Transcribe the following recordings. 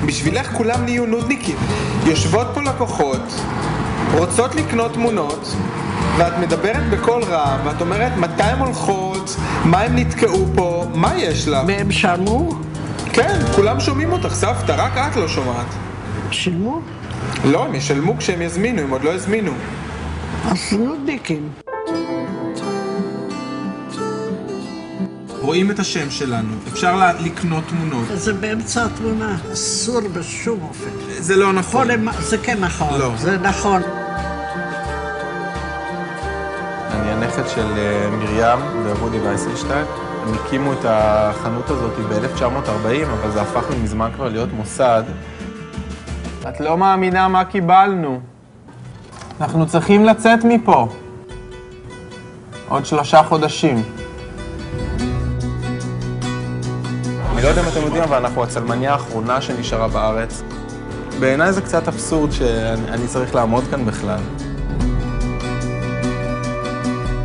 בשבילך כולם נהיו נודניקים. יושבות פה לקוחות, רוצות לקנות תמונות, ואת מדברת בקול רם, ואת אומרת מתי הן הולכות, מה הם נתקעו פה, מה יש לך? והם שמעו? כן, כולם שומעים אותך, סבתא, רק את לא שומעת. שילמו? לא, הם ישלמו כשהם יזמינו, הם עוד לא יזמינו. אז נודניקים. רואים את השם שלנו, אפשר לקנות תמונות. זה באמצע התמונה, אסור בשום אופן. זה לא נכון. זה כן נכון, לא. זה נכון. אני הנכד של מרים ורודי וייסלשטיין. הם הקימו את החנות הזאת ב-1940, אבל זה הפך מזמן כבר להיות מוסד. את לא מאמינה מה קיבלנו. אנחנו צריכים לצאת מפה. עוד 3 חודשים. אני לא יודע אם אתם יודעים, אבל אנחנו הצלמניה האחרונה שנשארה בארץ. בעיניי זה קצת אבסורד שאני צריך לעמוד כאן בכלל.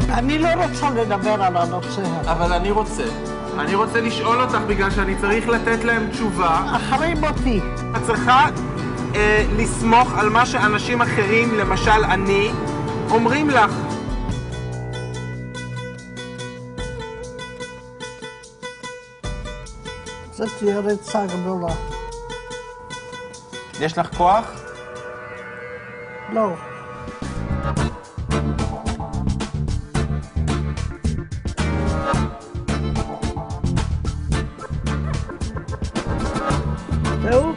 אני לא רוצה לדבר על הנושא הזה. אבל אני רוצה. אני רוצה לשאול אותך בגלל שאני צריך לתת להם תשובה. אחרי מותי. את צריכה לסמוך על מה שאנשים אחרים, למשל אני, אומרים לך. זה תהיה ריצה גדולה. יש לך כוח? לא. זהו?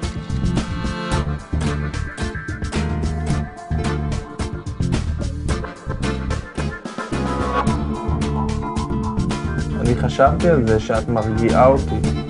אני חשבתי על זה שאת מרגיעה אותי.